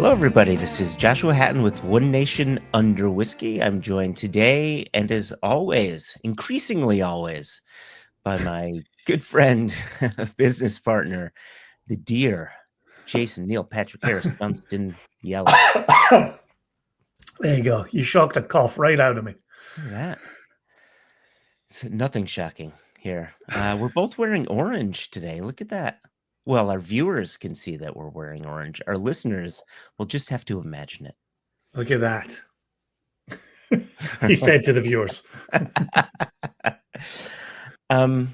Hello, everybody. This is Joshua Hatton with One Nation Under Whiskey. I'm joined today, and as always, increasingly always, by my good friend, business partner, the dear Jason Neil Patrick Harris Dunstan Yeller. There you go. You shocked a cough right out of me. Look at that. It's nothing shocking here. We're both wearing orange today. Look at that. Well, our viewers can see that we're wearing orange. Our listeners will just have to imagine it. Look at that. He said to the viewers. Can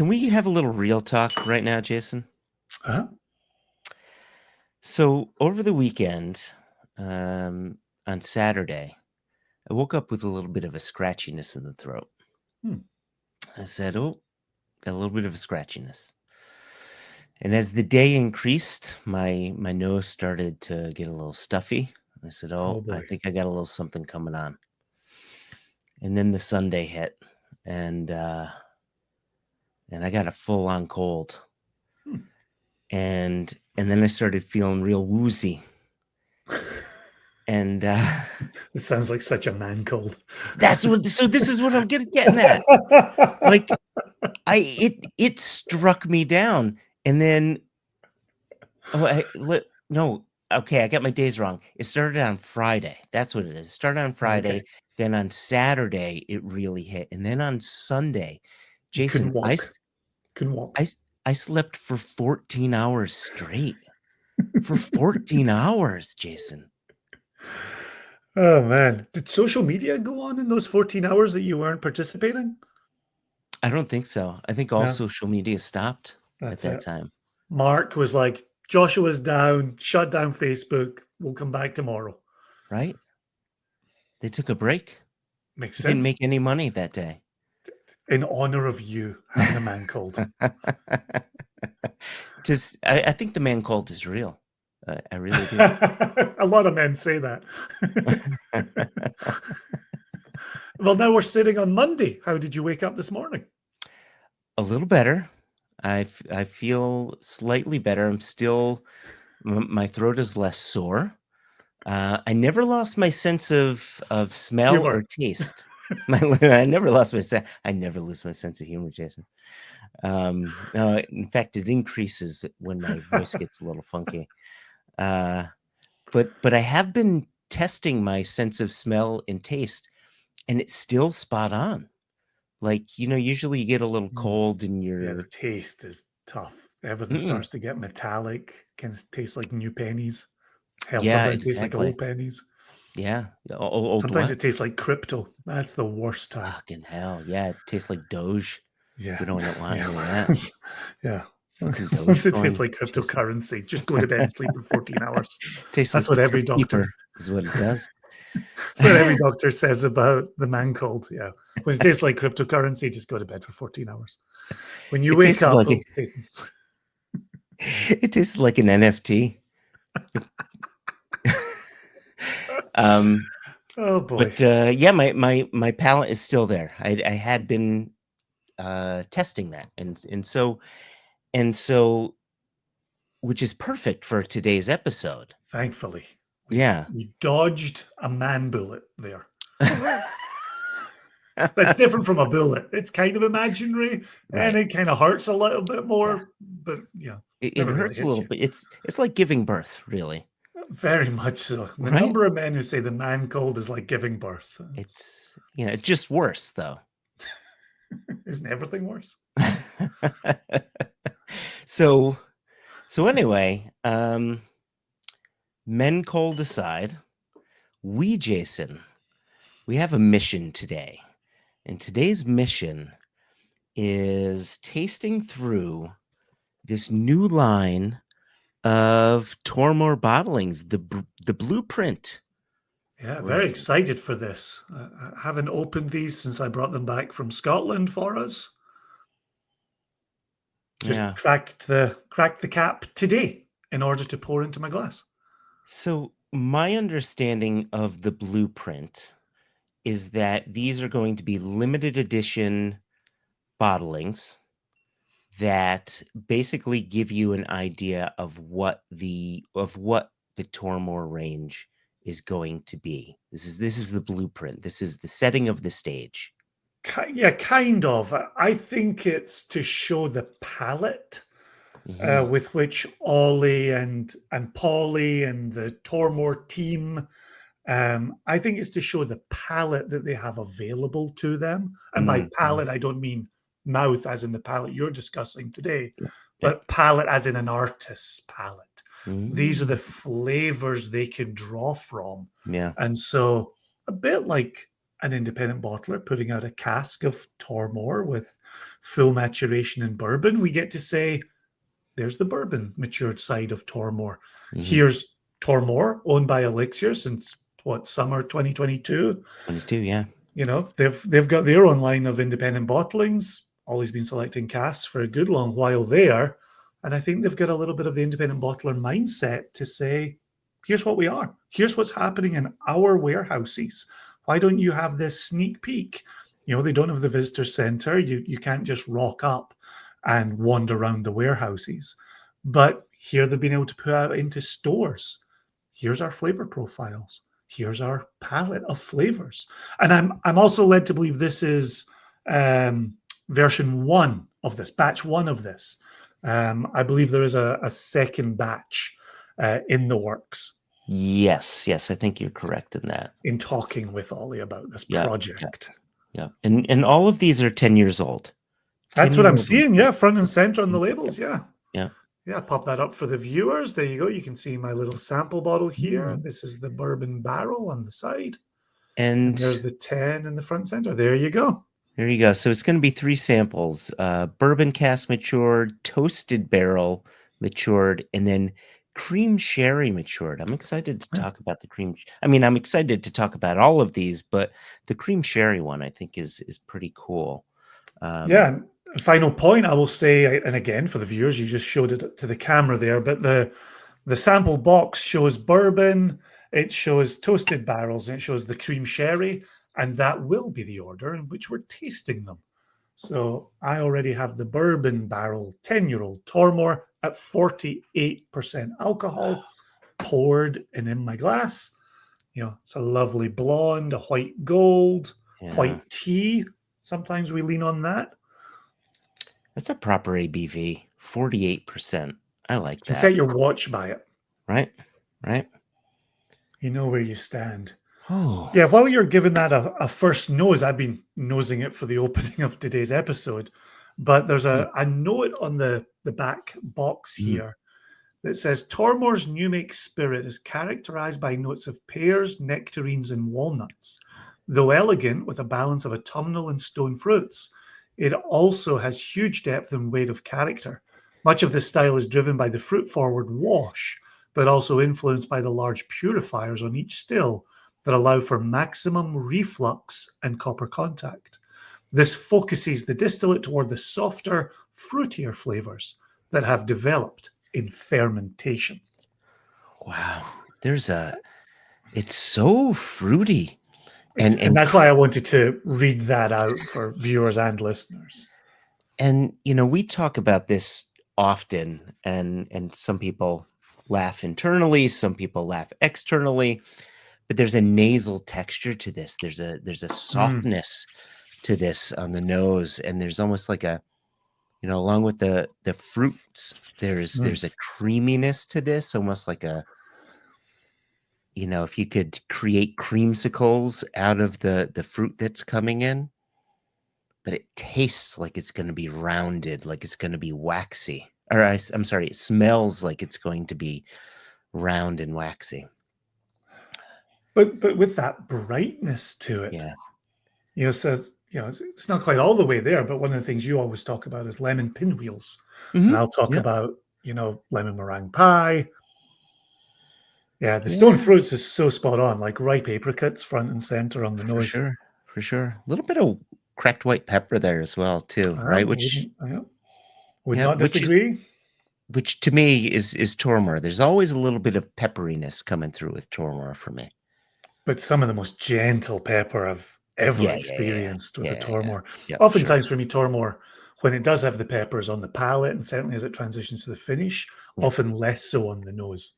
we have a little real talk right now, Jason? Uh-huh. So over the weekend, on Saturday, I woke up with a little bit of a scratchiness in the throat. I said, "Oh, got a little bit of a scratchiness." And as the day increased, my nose started to get a little stuffy. I said, Oh, "Oh, I boy. think I got a little something coming on." And then the Sunday hit, and I got a full-on cold. And then I started feeling real woozy. And This sounds like such a man cold. this is what I'm getting at. Like, it struck me down, and then I got my days wrong. It started on Friday. That's what it is. It started on Friday. Okay. Then on Saturday, it really hit, and then on Sunday, You couldn't Jason, walk. I slept for 14 hours straight. For 14 hours, Jason. Oh, man. Did social media go on in those 14 hours that you weren't participating? I don't think so. I think all No. social media stopped That's at that it. time. Mark was like, Joshua's down, shut down Facebook. We'll come back tomorrow. Right? They took a break. Makes They didn't sense. make any money that day. In honor of you having a man cold. I think the man cold is real. I really do. A lot of men say that. Well, now we're sitting on Monday. How did you wake up this morning? A little better. I feel slightly better. I'm still, my throat is less sore. I never lost my sense of smell Humor. or taste. I never lost my sense. I never lose my sense of humor, Jason. No, in fact, it increases when my voice gets a little funky. But I have been testing my sense of smell and taste, and it's still spot on. Like, usually you get a little cold and Yeah, the you're taste is tough. Everything starts to get metallic, kind of tastes like new pennies. Hell, yeah, sometimes it tastes like exactly. old pennies. Yeah. Old Sometimes what? it tastes like crypto. That's the worst time. Fucking hell. Yeah, it tastes like Doge. Yeah. We don't want any of Yeah. that. Yeah. Fucking Once it tastes Dogecoin. like Jason. cryptocurrency, just go to bed and sleep for 14 hours. Tastes That's like what the every Crypt doctor Keeper is what it does. That's what every doctor says about the man cold. Yeah. When it tastes like cryptocurrency, just go to bed for 14 hours. When you It wake tasted up, like it tastes like an NFT. Oh boy. But yeah, my palate is still there. I had been testing that, and so, which is perfect for today's episode. Thankfully. Yeah. We dodged a man bullet there. That's different from a bullet. It's kind of imaginary, and it kind of hurts a little bit more. But yeah, It never really hurts a hits little you. bit. It's like giving birth, really. Very much so. The Right? number of men who say the man cold is like giving birth. It's just worse though. Isn't everything worse? So anyway, men cold aside, Jason, we have a mission today. And today's mission is tasting through this new line of Tormore bottlings, the Blueprint. Yeah, very excited for this. I haven't opened these since I brought them back from Scotland for us. Just cracked the cap today in order to pour into my glass. So my understanding of the Blueprint is that these are going to be limited edition bottlings that basically give you an idea of what the Tormore range is going to be? This is the blueprint. This is the setting of the stage. Yeah, kind of. I think it's to show the palette with which Ollie and Polly and the Tormore team. I think it's to show the palette that they have available to them. And by palette, I don't mean mouth as in the palette you're discussing today, but palette as in an artist's palette. These are the flavors they can draw from. Yeah. And so a bit like an independent bottler putting out a cask of Tormore with full maturation in bourbon, we get to say, there's the bourbon matured side of Tormore. Here's Tormore, owned by Elixir since summer 2022. 22, yeah. You know, they've got their own line of independent bottlings. Always been selecting casks for a good long while there. And I think they've got a little bit of the independent bottler mindset to say, here's what we are. Here's what's happening in our warehouses. Why don't you have this sneak peek? You know, they don't have the visitor center. You can't just rock up and wander around the warehouses. But here they've been able to put out into stores. Here's our flavor profiles. Here's our palette of flavors. And I'm also led to believe this is version 1 of this, batch 1 of this. I believe there is a second batch in the works. Yes, I think you're correct in that. In talking with Ollie about this project. Yeah. And all of these are 10 years old. That's what I'm seeing, yeah, front and center on the labels, yeah. Yeah, pop that up for the viewers. There you go. You can see my little sample bottle here. This is the bourbon barrel on the side. And there's the 10 in the front center. There you go. There you go. So it's going to be 3 samples. Bourbon cask matured, toasted barrel matured, and then cream sherry matured. I'm excited to talk about the cream. I mean, I'm excited to talk about all of these, but the cream sherry one I think is pretty cool. Yeah. Final point I will say, and again for the viewers, you just showed it to the camera there, but the sample box shows bourbon, it shows toasted barrels, and it shows the cream sherry, and that will be the order in which we're tasting them. So I already have the bourbon barrel 10-year-old Tormore at 48% alcohol poured and in my glass. You know, it's a lovely blonde, a white gold, white tea. Sometimes we lean on that. That's a proper ABV, 48%. I like that. You can set your watch by it. Right. You know where you stand. Oh. Yeah, while you're giving that a first nose, I've been nosing it for the opening of today's episode, but there's a note on the back box here that says, Tormore's new make spirit is characterized by notes of pears, nectarines, and walnuts. Though elegant with a balance of autumnal and stone fruits, it also has huge depth and weight of character. Much of this style is driven by the fruit-forward wash, but also influenced by the large purifiers on each still that allow for maximum reflux and copper contact. This focuses the distillate toward the softer, fruitier flavors that have developed in fermentation. Wow. It's so fruity. And that's why I wanted to read that out for viewers and listeners. And, you know, we talk about this often, and some people laugh internally, some people laugh externally, but there's a nasal texture to this. There's a softness to this on the nose, and there's almost like a, you know, along with the fruits, there's a creaminess to this, almost like a, you know, if you could create creamsicles out of the fruit that's coming in, but it tastes like it's going to be rounded, like it's going to be waxy. Or I'm sorry, it smells like it's going to be round and waxy. But with that brightness to it, you know, so you know, it's not quite all the way there. But one of the things you always talk about is lemon pinwheels, and I'll talk about, you know, lemon meringue pie. Yeah, the stone fruits is so spot on, like ripe apricots front and center on the nose. For sure. A little bit of cracked white pepper there as well, too, right? Which would not disagree. Which to me is Tormore. There's always a little bit of pepperiness coming through with Tormore for me. But some of the most gentle pepper I've ever experienced with a Tormore. Oftentimes for me, Tormore, when it does have the peppers on the palate, and certainly as it transitions to the finish, often less so on the nose.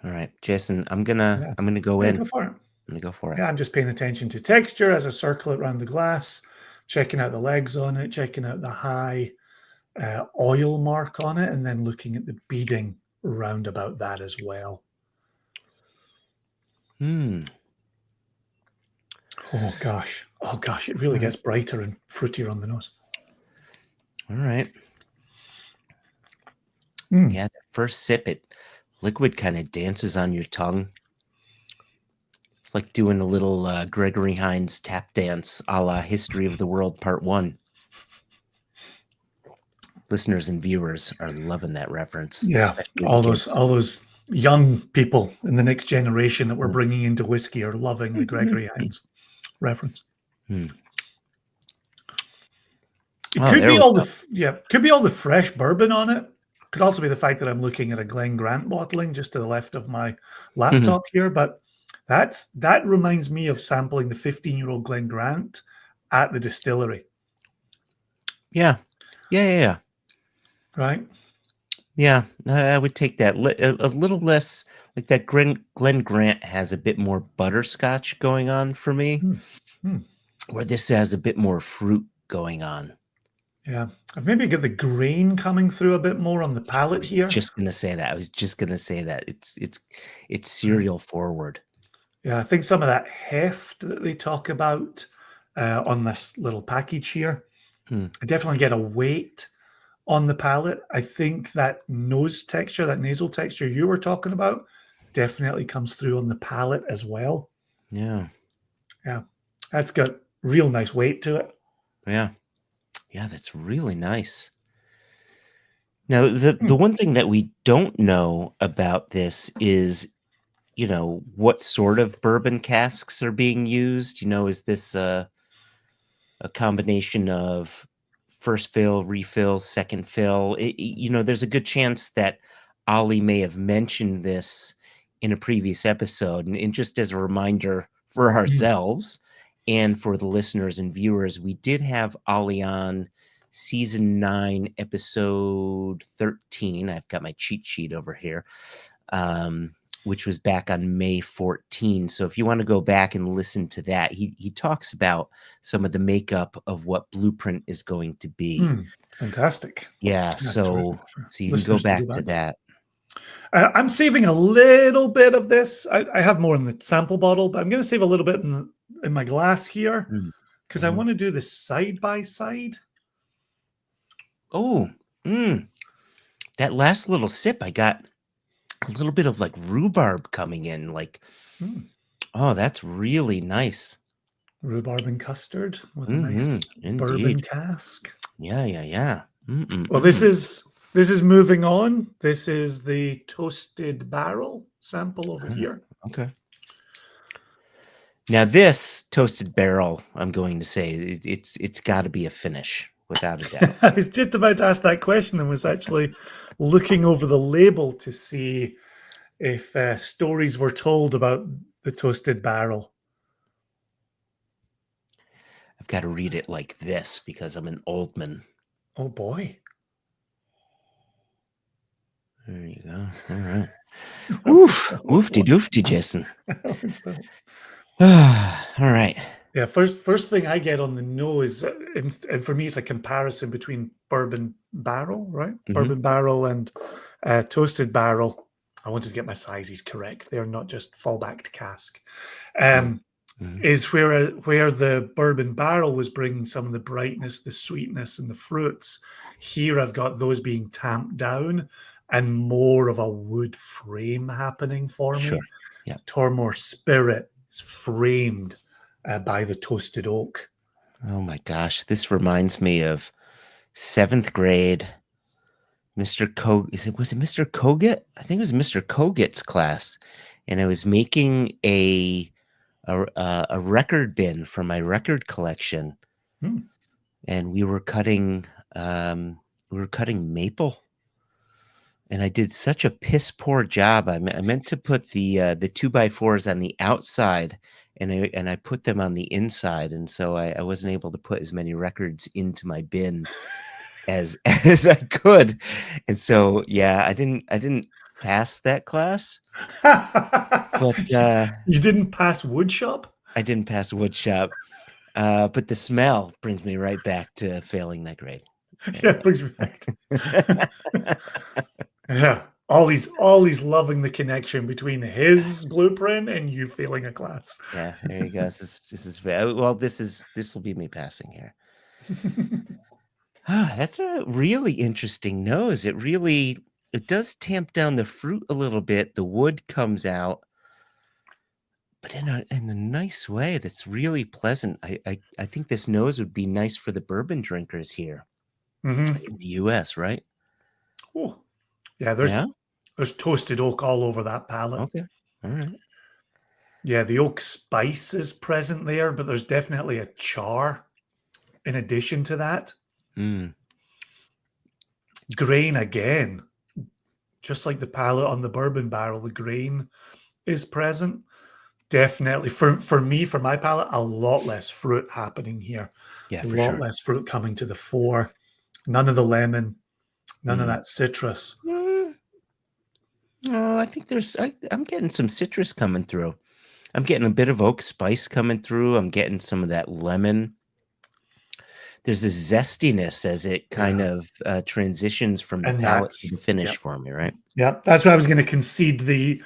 All right, Jason, I'm Yeah. gonna go Yeah, in. go for it. I'm gonna go for it. Yeah, I'm just paying attention to texture as I circle it around the glass, checking out the legs on it, checking out the high oil mark on it, and then looking at the beading round about that as well. Hmm. Oh gosh. Oh gosh, it really gets brighter and fruitier on the nose. All right. Mm. Yeah, the first sip, liquid kind of dances on your tongue. It's like doing a little Gregory Hines tap dance a la History of the World Part 1. Listeners and viewers are loving that reference, Yeah, especially the all kids. those young people in the next generation that we're bringing into whiskey are loving the Gregory Hines reference. Hmm. It Oh, could there be we all go. could be all the fresh bourbon on it. Could also be the fact that I'm looking at a Glen Grant bottling just to the left of my laptop here, but that reminds me of sampling the 15-year-old Glen Grant at the distillery, Yeah. Yeah. right? Yeah, I would take that. A little less like that. Glen Grant has a bit more butterscotch going on for me, Hmm. Hmm. where this has a bit more fruit going on. Yeah, I've maybe got the grain coming through a bit more on the I palate was here. just gonna say that. I was just gonna say that. It's Right. cereal forward. Yeah, I think some of that heft that they talk about on this little package here, Hmm. I definitely get a weight on the palate. I think that nose texture, that nasal texture you were talking about, definitely comes through on the palate as well. Yeah, Yeah, that's got real nice weight to it. yeah, yeah. That's really nice. Now, the Hmm. one thing that we don't know about this is, what sort of bourbon casks are being used. Is this a combination of first fill, refill, second fill? There's a good chance that Ollie may have mentioned this in a previous episode. And just as a reminder for Hmm. ourselves and for the listeners and viewers, we did have Ollie on season 9, episode 13. I've got my cheat sheet over here. Which was back on May 14. So if you want to go back and listen to that, he talks about some of the makeup of what Blueprint is going to be. Hmm. Fantastic. Yeah, Yeah, terrific so for so you can go listeners to go back to back. that. I'm saving a little bit of this. I have more in the sample bottle, but I'm going to save a little bit in my glass here Mm, because I mhm. want to do this side by side. Oh, that last little sip, I got a little bit of like rhubarb coming in. Like, Hmm. oh, that's really nice. Rhubarb and custard with a nice bourbon Indeed. cask. Yeah. Well, this is moving on. This is the toasted barrel sample over here. Okay. Now this toasted barrel, I'm going to say it's got to be a finish without a doubt. I was just about to ask that question and was actually looking over the label to see if stories were told about the toasted barrel. I've got to read it like this because I'm an old man. Oh boy. There you go. All right. Oof. Oofty doofty, Jason. All right. Yeah, first thing I get on the nose, and for me, it's a comparison between bourbon barrel, right? Mhm. Bourbon barrel and toasted barrel. I wanted to get my sizes correct. They're not just fallback cask. Mm, Um, mhm. is where the bourbon barrel was bringing some of the brightness, the sweetness, and the fruits. Here, I've got those being tamped down and more of a wood frame happening for Sure. me. Yeah. Tormore Spirit is framed by the toasted oak. Oh my gosh. This reminds me of 7th grade. Was it Mr. Kogut? I think it was Mr. Kogut's class. And I was making a record bin for my record collection, Hmm. and we were cutting maple, and I did such a piss poor job. I meant to put the 2x4s on the outside, and I put them on the inside, and so I wasn't able to put as many records into my bin as as I could, and so yeah, I didn't pass that class, but You didn't pass wood shop? I didn't pass wood shop. But the smell brings me right back to failing that grade. Yeah, it brings me back to yeah. Ollie's loving the connection between his blueprint and you failing a class. Yeah, there you go. This is well. This will be me passing here. That's a really interesting nose. It does tamp down the fruit a little bit. The wood comes out, but in a nice way. That's really pleasant. I think this nose would be nice for the bourbon drinkers here Mhm. in the U.S. Right? Oh, yeah, Yeah. there's toasted oak all over that palate. Okay. All right. Yeah, the oak spice is present there, but there's definitely a char in addition to that. Mm. Grain again, just like the palate on the bourbon barrel, the grain is present. Definitely for me, for my palate, a lot less fruit happening here. Yeah, A for lot sure. less fruit coming to the fore. None of the lemon, none of Mm. that citrus. Oh, I think I'm getting some citrus coming through. I'm getting a bit of oak spice coming through. I'm getting some of that lemon. There's a zestiness as it kind Yeah. of transitions from the And palate to that's the finish yep. for me, right? Yep. That's why I was going to concede the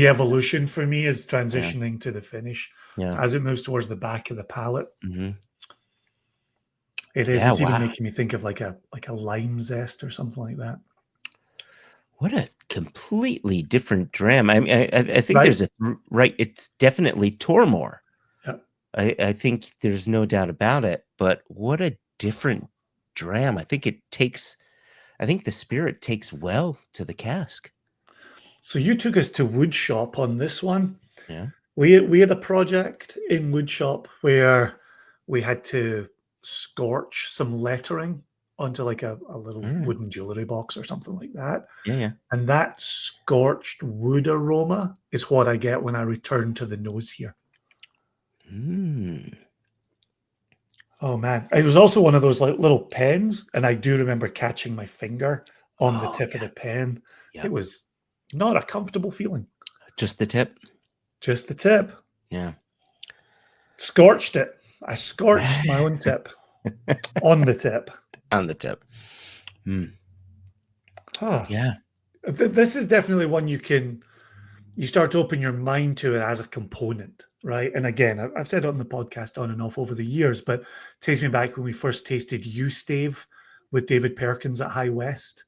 evolution for me is Yeah, transitioning to the finish yeah, as it moves towards the back of the palate. hmm It is. yeah. It's even Wow, making me think of like a lime zest or something like that. what a completely different dram. I mean, I think Right? there's right. It's definitely Tormore. Yeah. I think there's no doubt about it. But what a different dram. I think the spirit takes well to the cask. So you took us to woodshop on this one. Yeah. We had a project in woodshop where we had to scorch some lettering onto like a little All right. wooden jewelry box or something like that. Yeah. Yeah. And that scorched wood aroma is what I get when I return to the nose here. Mm. Oh man. It was also one of those like little pens, and I do remember catching my finger on the Oh tip of yeah. the pen. Yeah. It was not a comfortable feeling. Just the tip. Just the tip. Yeah. Scorched it. I scorched my own tip on the tip. On the tip. Mm. Huh. Yeah. This is definitely one you start to open your mind to it as a component, right? And again, I've said it on the podcast on and off over the years, but it takes me back when we first tasted U Stave with David Perkins at High West.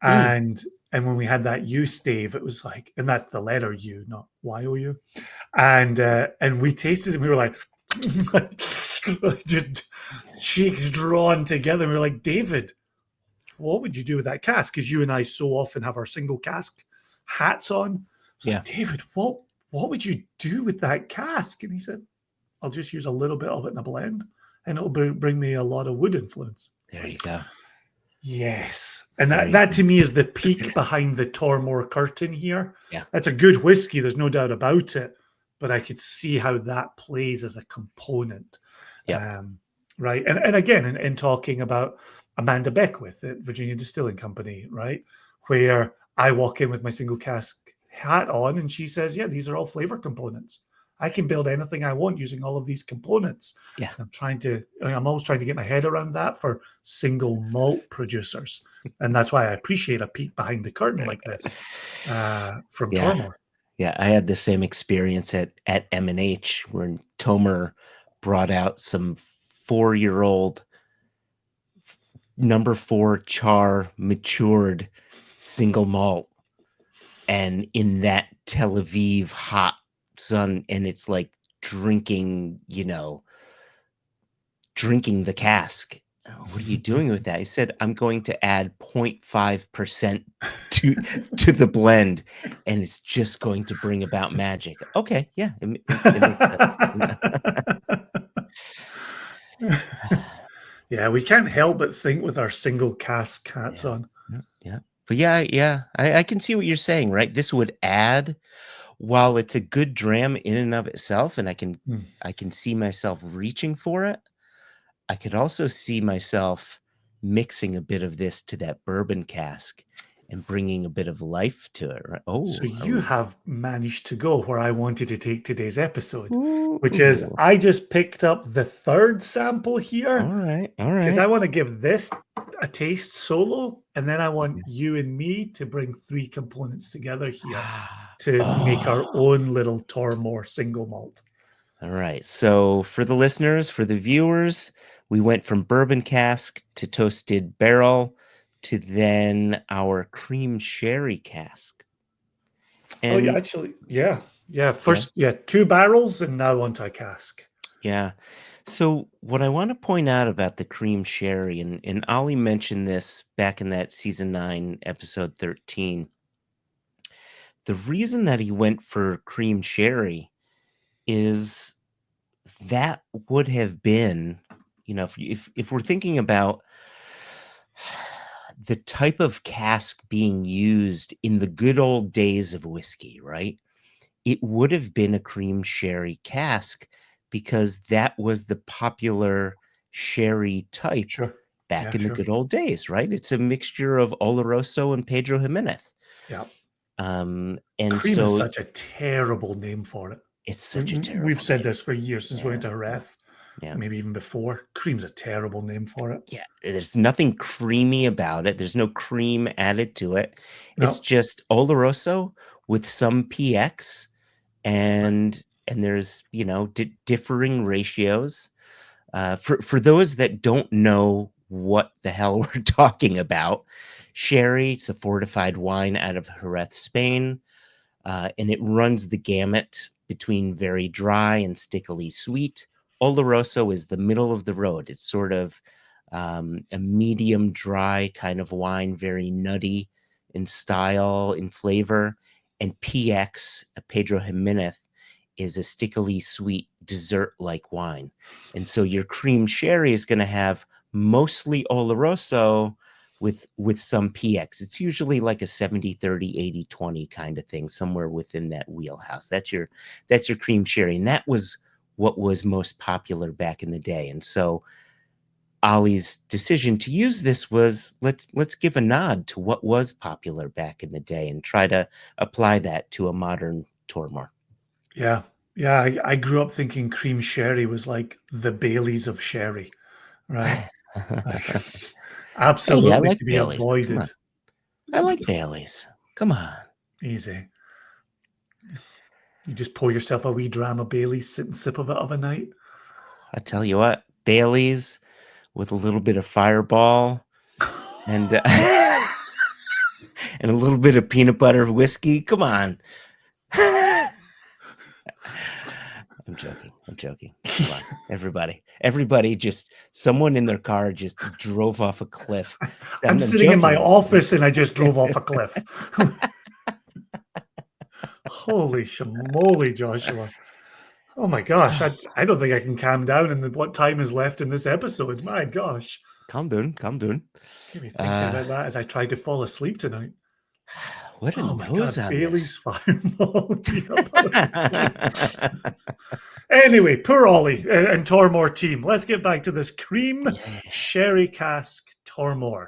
Mm. And when we had that U Stave, it was like, and that's the letter U, not YOU. And we tasted it and we were like just cheeks drawn together. We were like, David, what would you do with that cask? Because you and I so often have our single cask hats on. It's Yeah. like, David, what would you do with that cask? And he said, I'll just use a little bit of it in a blend, and it'll bring me a lot of wood influence. It's There you like, go. yes. And There that you that go. to me is the peak behind the Tormore curtain here. Yeah. That's a good whiskey, there's no doubt about it. But I could see how that plays as a component. Yep. Right. And again, in talking about Amanda Beckwith at Virginia Distilling Company, right? Where I walk in with my single cask hat on and she says, yeah, these are all flavor components. I can build anything I want using all of these components. Yeah. I'm always trying to get my head around that for single malt producers. And that's why I appreciate a peek behind the curtain like this from Yeah. Tormore. Yeah. I had the same experience at M&H when Tomer brought out some 4-year-old number 4 char matured single malt, and in that Tel Aviv hot sun, and it's like drinking the cask. What are you doing with that? I said, I'm going to add 0.5% to the blend, and it's just going to bring about magic. Okay, yeah, it makes sense. Yeah, we can't help but think with our single cask hats Yeah, on. yeah, yeah. But yeah, I can see what you're saying, right? This would add, while it's a good dram in and of itself, and Mm. I can see myself reaching for it. I could also see myself mixing a bit of this to that bourbon cask and bringing a bit of life to it, right? So Oh, you have managed to go where I wanted to take today's episode, which is ooh. I just picked up the third sample here All right, all because right. I want to give this a taste solo, and then I want you and me to bring three components together here to make our Oh, own little Tormore single malt. all right. So for the listeners, for the viewers, we went from bourbon cask to toasted barrel to then our cream sherry cask. Oh, yeah, And actually, yeah. Yeah, yeah, first, yeah, two barrels and now onto a cask. yeah. So what I want to point out about the cream sherry, and Ollie mentioned this back in that season 9, episode 13. The reason that he went for cream sherry is that would have been, if we're thinking about the type of cask being used in the good old days of whiskey, right? It would have been a cream sherry cask because that was the popular sherry type Sure. back Yeah, in the sure. good old days, right? It's a mixture of Oloroso and Pedro Jimenez. Yeah. And Cream is so such a terrible name for it. it's such a We've terrible said name. this for years since we went Yeah, to Ref, yeah. maybe even before. Cream's a terrible name for it. Yeah, there's nothing creamy about it. There's no cream added to it. It's No, just Oloroso with some PX right. and there's, differing ratios. For those that don't know what the hell we're talking about, sherry, it's a fortified wine out of Jerez, Spain, and it runs the gamut between very dry and stickily sweet. Oloroso is the middle of the road. It's sort of a medium dry kind of wine, very nutty in style, in flavor. And PX, Pedro Jimenez, is a stickily sweet dessert like wine. And so your cream sherry is going to have mostly Oloroso with some PX. It's usually like a 70-30, 80-20 kind of thing, somewhere within that wheelhouse. That's your cream sherry. And that was what was most popular back in the day. And so Ollie's decision to use this was let's give a nod to what was popular back in the day and try to apply that to a modern Tormore. Yeah. Yeah. I grew up thinking cream sherry was like the Baileys of sherry, right? Like, Hey, I absolutely like to be Baileys. Come avoided. on. I like Baileys. Come on. Easy. You just pour yourself a wee dram of Bailey's, sit and sip of it of a night. I tell you what, Baileys with a little bit of Fireball and and a little bit of peanut butter whiskey. Come on. I'm joking. I'm joking. Come on, everybody, just someone in their car just drove off a cliff. I'm I'm sitting in my joking. office and I just drove off a cliff. Holy shamoly, Joshua. Oh my gosh, I don't think I can calm down in what time is left in this episode. My gosh. Calm down, calm down. Get me thinking about that as I try to fall asleep tonight. What a Oh my nose God, on Bailey's this. Fireball. Peanut butter. Anyway, poor Ollie and Tormore team. Let's get back to this cream Yeah. sherry cask Tormore.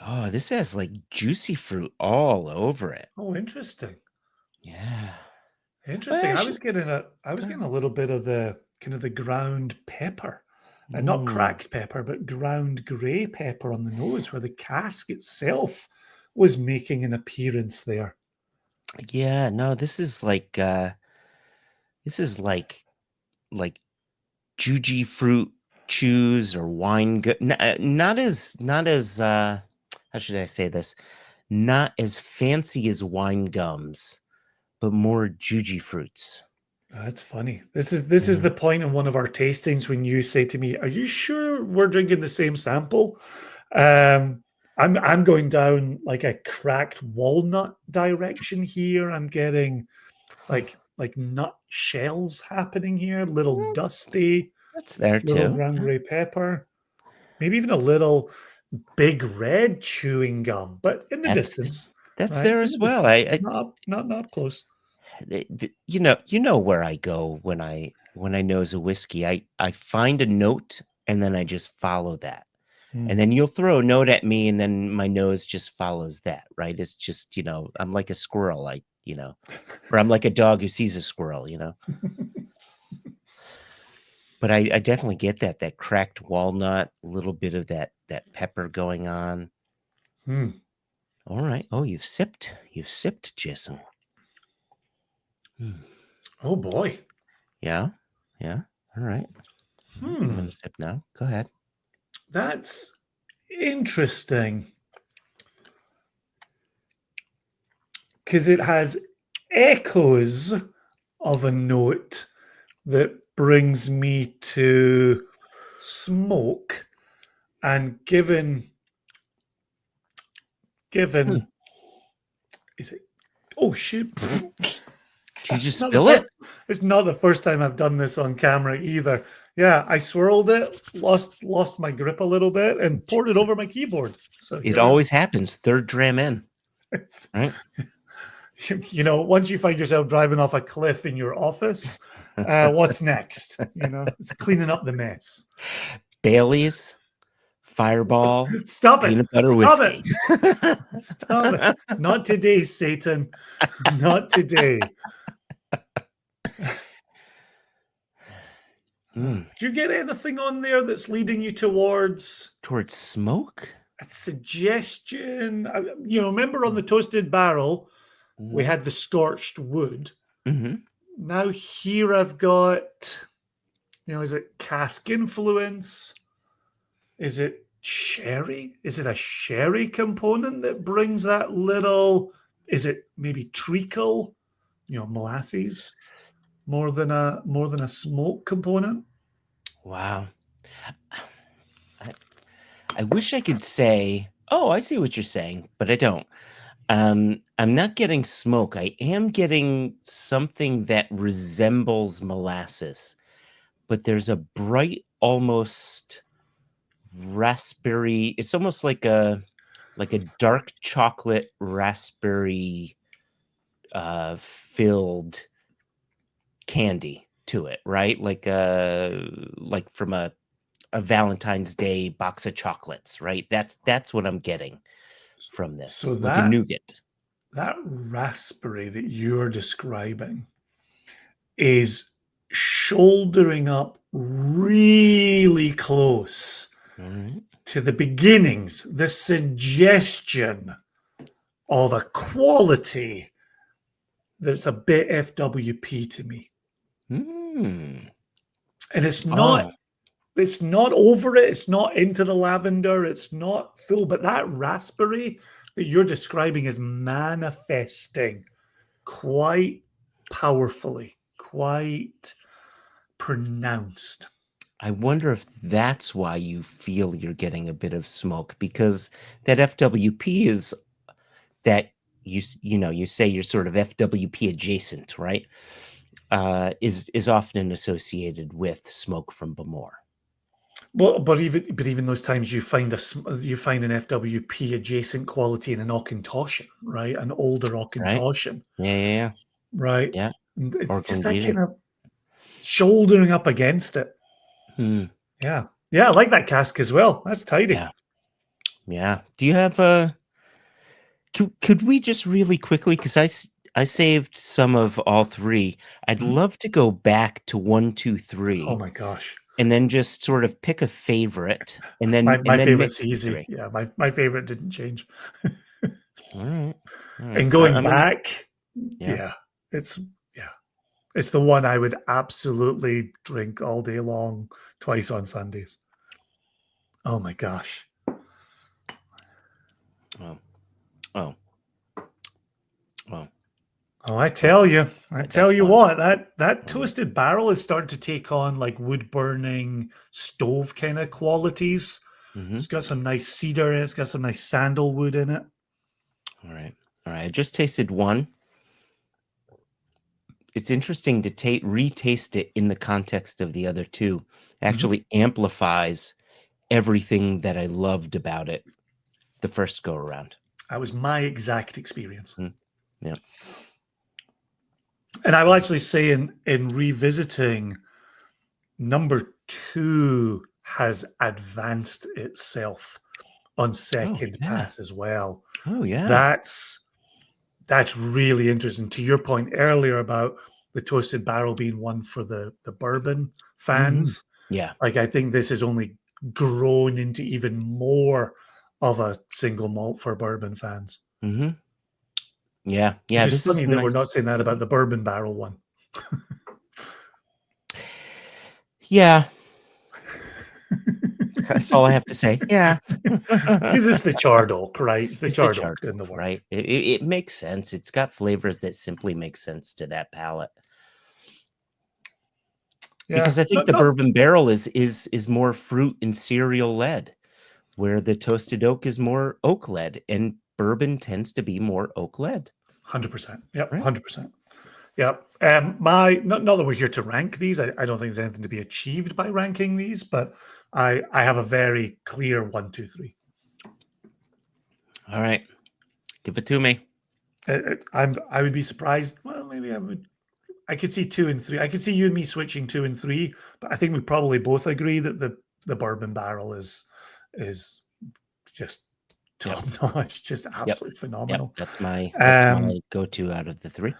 Oh, this has like juicy fruit all over it. Oh, interesting. Yeah. Well, Interesting. I was getting a little bit of the kind of the ground pepper. And not Mm, cracked pepper, but ground grey pepper on the nose, where the cask itself was making an appearance there. yeah, no, this is like juji fruit chews or wine not as how should I say this? Not as fancy as wine gums, but more juji fruits. That's funny. This is Yeah. the point in one of our tastings when you say to me, "Are you sure we're drinking the same sample?" I'm going down like a cracked walnut direction here. I'm getting like nut shells happening here, little Well, dusty, that's there little too. ground gray pepper, maybe even a little big red chewing gum, but in the That's distance, that's right? there In the as well. distance, not up close. You know where I go when I nose a whiskey. I find a note and then I just follow that. And then you'll throw a note at me, and then my nose just follows that, right? It's just, I'm like a squirrel, or I'm like a dog who sees a squirrel, But I definitely get that cracked walnut, a little bit of that pepper going on. All right. Oh, you've sipped, Jason. Oh boy. Yeah. All right. I'm gonna sip now. Go ahead. That's interesting. Because it has echoes of a note that brings me to smoke, and given is it, oh shit. Did you just spill it? It's not the first time I've done this on camera either. Yeah, I swirled it, lost my grip a little bit, and poured it over my keyboard. So it always happens. Third dram in, right? Once you find yourself driving off a cliff in your office, what's next? It's cleaning up the mess. Bailey's, Fireball, Stop it! peanut butter Stop whiskey. it! Stop it! Not today, Satan. Not today. Do you get anything on there that's leading you towards smoke? A suggestion? Remember on the toasted barrel, we had the scorched wood. Now here I've got, is it cask influence? Is it sherry? Is it a sherry component that brings that little? Is it maybe treacle? Molasses more than a smoke component. Wow. I wish I could say, oh, I see what you're saying, but I don't. I'm not getting smoke. I am getting something that resembles molasses, but there's a bright, almost raspberry. It's almost like a dark chocolate raspberry filled candy to it, right? Like from a Valentine's Day box of chocolates, right? That's what I'm getting from this. So like a nougat. That raspberry that you're describing is shouldering up really close to the beginnings, the suggestion of a quality that's a bit FWP to me. And it's not over it. It's not into the lavender. It's not full, but that raspberry that you're describing is manifesting quite powerfully, quite pronounced. I wonder if that's why you feel you're getting a bit of smoke, because that FWP is that you say you're sort of FWP adjacent, right? Is often associated with smoke from Bamor. Well, but even those times you find an FWP adjacent quality in an Auchentoshan, right? An older Auchentoshan. Yeah. Right. Yeah. It's just that kind of shouldering up against it. Yeah. I like that cask as well. That's tidy. Yeah. Do you have could we just really quickly, because I saved some of all three. I'd love to go back to 1, 2, 3. Oh my gosh. And then just sort of pick a favorite, and then my favorite's mix easy. Yeah, my favorite didn't change. All right. And going back, it's the one I would absolutely drink all day long, twice on Sundays. Oh my gosh. Oh, I tell you what, that toasted barrel is starting to take on like wood burning stove kind of qualities. It's got some nice cedar in it. It's got some nice sandalwood in it. All right. I just tasted one. It's interesting to retaste it in the context of the other two. It actually amplifies everything that I loved about it the first go around. That was my exact experience. Yeah. And I will actually say in revisiting number 2 has advanced itself on second pass as well. Oh, yeah. That's really interesting. To your point earlier about the toasted barrel being one for the bourbon fans, Yeah. like I think this has only grown into even more of a single malt for bourbon fans. Yeah. Yeah. Which is This is funny that we're nice. not saying that about the bourbon barrel one. Yeah. That's all I have to say. Yeah. Because it's the charred oak, right? It's the It's the charred oak charred doing oak, the work. right? It makes sense. It's got flavors that simply make sense to that palate. Yeah, Because I think the not bourbon barrel is more fruit and cereal led, where the toasted oak is more oak led, and bourbon tends to be more oak led. 100%. Yep, Right? 100%. Yep. My not that we're here to rank these. I don't think there's anything to be achieved by ranking these, but I have a very clear 1, 2, 3. All right. Give it to me. I would be surprised. Well, maybe I would. I could see 2 and 3. I could see you and me switching 2 and 3, but I think we probably both agree that the bourbon barrel is just top notch, just absolutely Yep. phenomenal. That's my Um, go-to out of the three.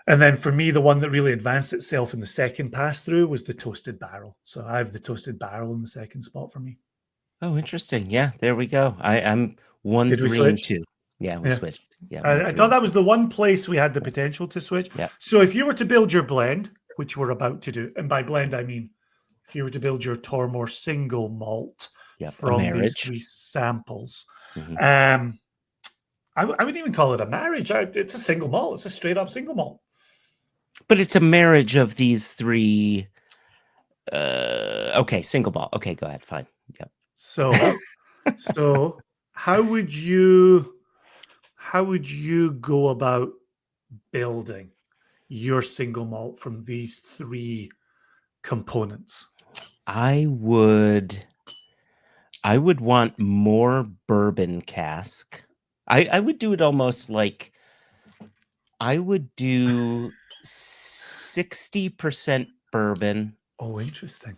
and then for me, the one that really advanced itself in the second pass through was the toasted barrel. So I have the toasted barrel in the second spot for me. Oh, interesting. Yeah, there we go. I'm 1, Did we 3, and switch? 2. Yeah, we Yeah. switched. Yeah, 1, I 3, thought and that was 2. the one place we had the potential to switch. Yeah. So if you were to build your blend, which we're about to do, and by blend I mean if you were to build your Tormore single malt Yep. A from these marriage. 3 samples, Mhm. I wouldn't even call it a marriage. It's a single malt. It's a straight up single malt. But it's a marriage of these 3. Okay, single malt. Okay, go ahead. Fine. Yep. So how would you go about building your single malt from these 3 components? I would want more bourbon cask. I would do it almost like I would do 60% bourbon, Oh, interesting.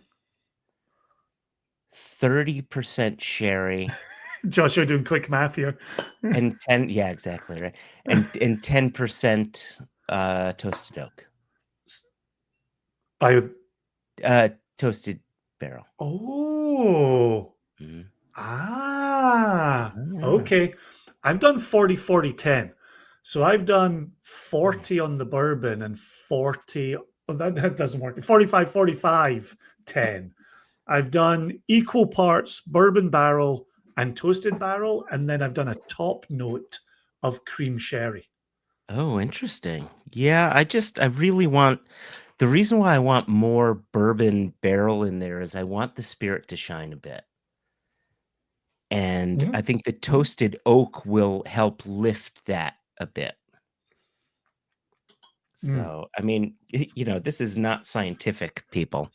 30% sherry, Josh, you're doing quick math here. and 10 yeah, exactly, right. And 10% toasted oak. By Toasted barrel. oh, Mhm. Ah. okay. I've done 40, 40, 10. So I've done 40 on the bourbon and 40. Oh, that doesn't work. 45, 45, 10. I've done equal parts bourbon barrel and toasted barrel. And then I've done a top note of cream sherry. Oh, interesting. Yeah, I really want the reason why I want more bourbon barrel in there is I want the spirit to shine a bit. And Mhm. I think the toasted oak will help lift that a bit. Mm. So, I mean, this is not scientific, people.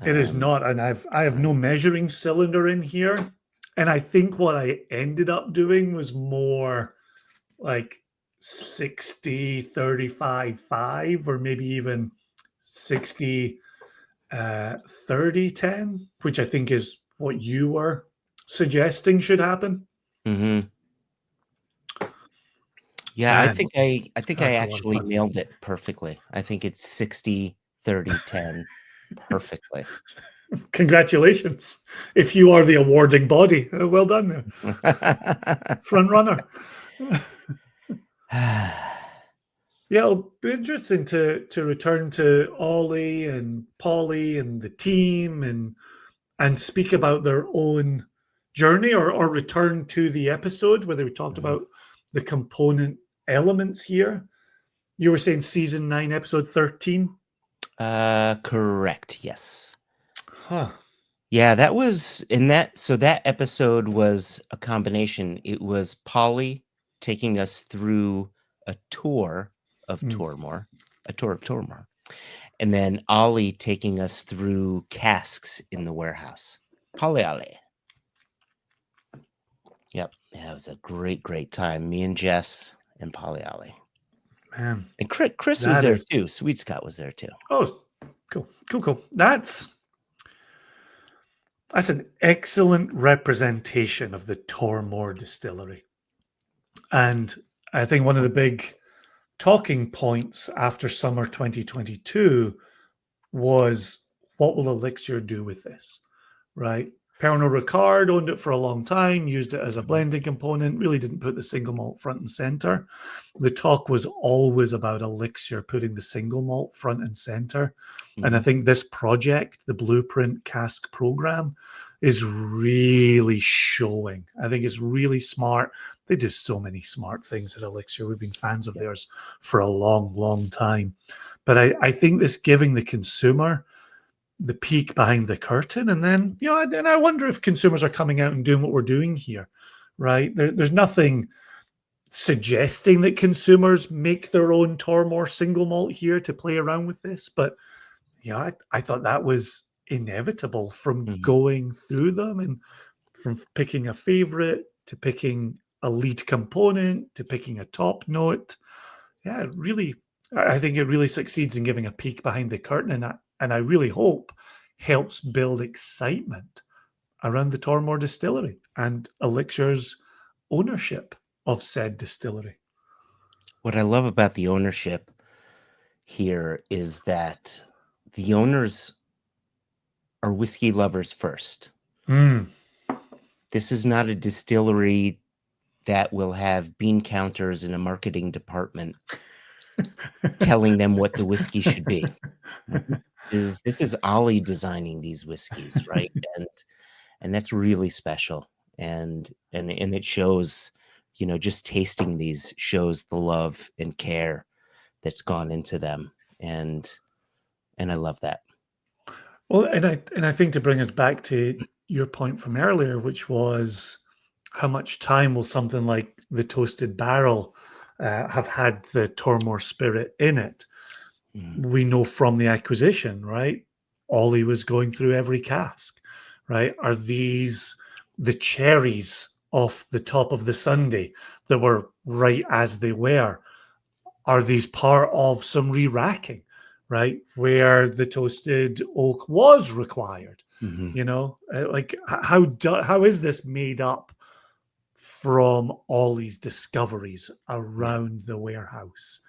It is Um, not. And I have no measuring cylinder in here. And I think what I ended up doing was more like 60, 35, 5, or maybe even 60, 30, 10, which I think is what you were suggesting should happen. mhm. Yeah, Man, I think I that's a lot of actually fun. nailed it perfectly. I think it's 60, 30, 10 perfectly. Congratulations. If you are the awarding body, well done there. Front runner. Yeah, it'll be interesting to return to Ollie and Polly and the team and speak about their own journey or return to the episode where they talked Mhm. about the component elements here. You were saying season 9, episode 13? Correct, yes. Huh. Yeah, that was in that so that episode was a combination. It was Polly taking us through a tour of Mm. Tormore, a tour of Tormore, and then Ollie taking us through casks in the warehouse. Polly Ollie. Yep. Yeah, it was a great, great time. Me and Jess and Polly Ollie. Man, And Chris was that there is. too. Sweet Scott was there too. Oh, cool. Cool, cool. That's an excellent representation of the Tormore distillery. And I think one of the big talking points after summer 2022 was, what will Elixir do with this? Right? Pernod Ricard owned it for a long time, used it as a blending component, really didn't put the single malt front and center. The talk was always about Elixir putting the single malt front and center. And I think this project, the Blueprint Cask program, is really showing. I think it's really smart. They do so many smart things at Elixir. We've been fans of theirs for a long, long time. But I think this giving the consumer the peek behind the curtain, and then, and I wonder if consumers are coming out and doing what we're doing here, right? There's nothing suggesting that consumers make their own Tormore single malt here to play around with this, but I thought that was inevitable from going through them, and from picking a favorite to picking a lead component to picking a top note. Yeah, really, I think it really succeeds in giving a peek behind the curtain, and I really hope helps build excitement around the Tormore distillery and Elixir's ownership of said distillery. What I love about the ownership here is that the owners are whiskey lovers first. This is not a distillery that will have bean counters in a marketing department telling them what the whiskey should be. This is Ollie designing these whiskeys, right? And that's really special. And it shows, just tasting these shows the love and care that's gone into them. And I love that. Well, and I think, to bring us back to your point from earlier, which was, how much time will something like the Toasted Barrel have had the Tormore spirit in it? We know from the acquisition, right? Ollie was going through every cask, right? Are these the cherries off the top of the sundae that were right as they were? Are these part of some re-racking, right, where the toasted oak was required? Like, how is this made up from Ollie's discoveries around the warehouse?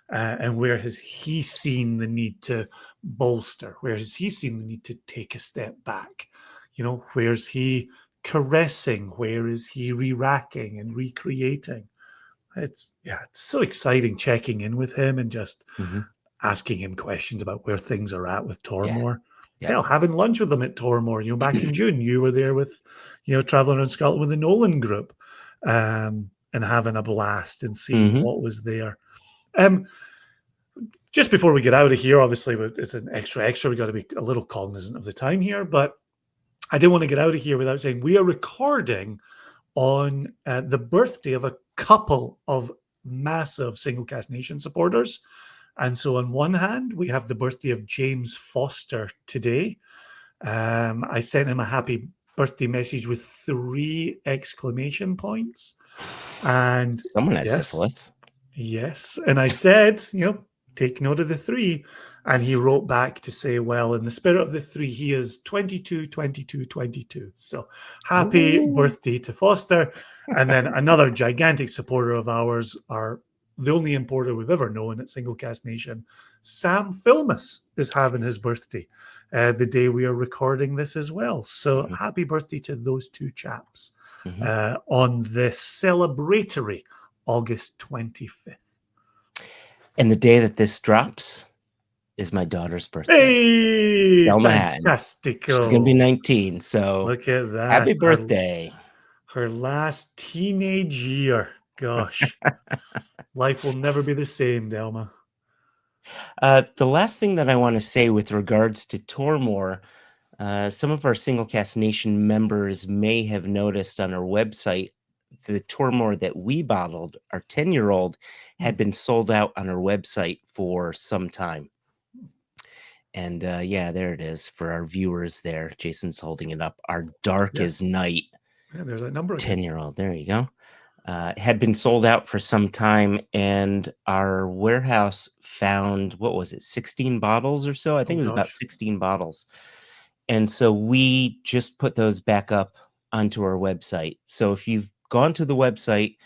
And where has he seen the need to bolster? Where has he seen the need to take a step back? Where's he caressing? Where is he re-racking and recreating? It's so exciting checking in with him and just asking him questions about where things are at with Tormore. Hell, having lunch with them at Tormore, back in June, you were there with, traveling around Scotland with the Nolan group, and having a blast and seeing what was there. Just before we get out of here, obviously it's an extra. We got to be a little cognizant of the time here, but I didn't want to get out of here without saying we are recording on the birthday of a couple of massive Single Cask Nation supporters. And so on one hand, we have the birthday of James Foster today. I sent him a happy birthday message with 3 exclamation points. And someone has syphilis. Yes. And I said, take note of the 3. And he wrote back to say, well, in the spirit of the 3, he is 22, 22, 22. So happy birthday to Foster. And then another gigantic supporter of ours, the only importer we've ever known at Single Cask Nation, Sam Filmus, is having his birthday the day we are recording this as well. So happy birthday to those 2 chaps on this celebratory August 25th. And the day that this drops is my daughter's birthday. Hey, fantastic. She's going to be 19, so look at that. Happy birthday. Her last teenage year. Gosh. Life will never be the same, Delma. The last thing that I want to say with regards to Tormore, some of our Single Cask Nation members may have noticed on our website, the Tormore that we bottled, our 10-year-old, had been sold out on our website for some time. And there it is for our viewers there. Jason's holding it up. Our Dark as Night. Yeah, there's that number. 10-year-old. There you go. Had been sold out for some time, and our warehouse found, 16 bottles or so? I think it was about 16 bottles. And so we just put those back up onto our website. So if you've gone to the website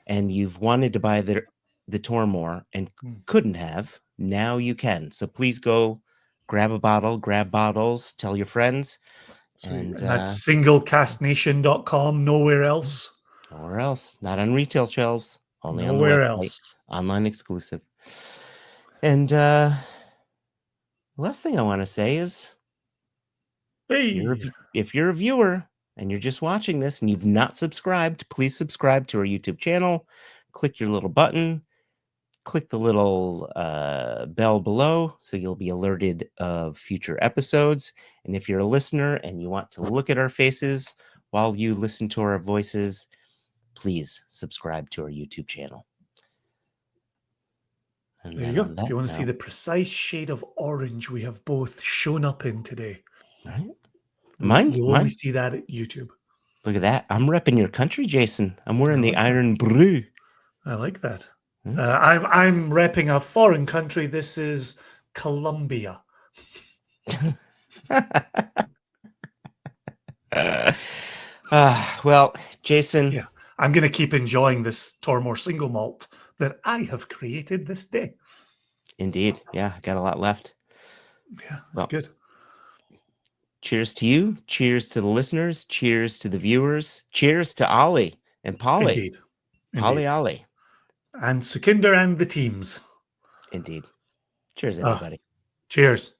and you've wanted to buy the Tormore and couldn't have, now you can. So please go grab a bottle, grab bottles, tell your friends. And that's singlecastnation.com, nowhere else. Nowhere else. Not on retail shelves. Only nowhere on the website. Else. Online exclusive. And the last thing I want to say is, if you're a viewer and you're just watching this and you've not subscribed, please subscribe to our YouTube channel. Click your little button. Click the little bell below so you'll be alerted of future episodes. And if you're a listener and you want to look at our faces while you listen to our voices, please subscribe to our YouTube channel. And there you go. If you want to see the precise shade of orange we have both shown up in today, right? You'll only see that at YouTube. Look at that. I'm repping your country, Jason. I'm wearing the Iron Brew. I like that. I'm repping a foreign country. This is Colombia. Well, Jason. Yeah, I'm going to keep enjoying this Tormore single malt that I have created this day. Indeed. Yeah, got a lot left. Yeah, that's good. Cheers to you. Cheers to the listeners. Cheers to the viewers. Cheers to Ollie and Polly. Indeed. Polly Ollie. And Sukhinder and the teams. Indeed. Cheers, everybody. Cheers.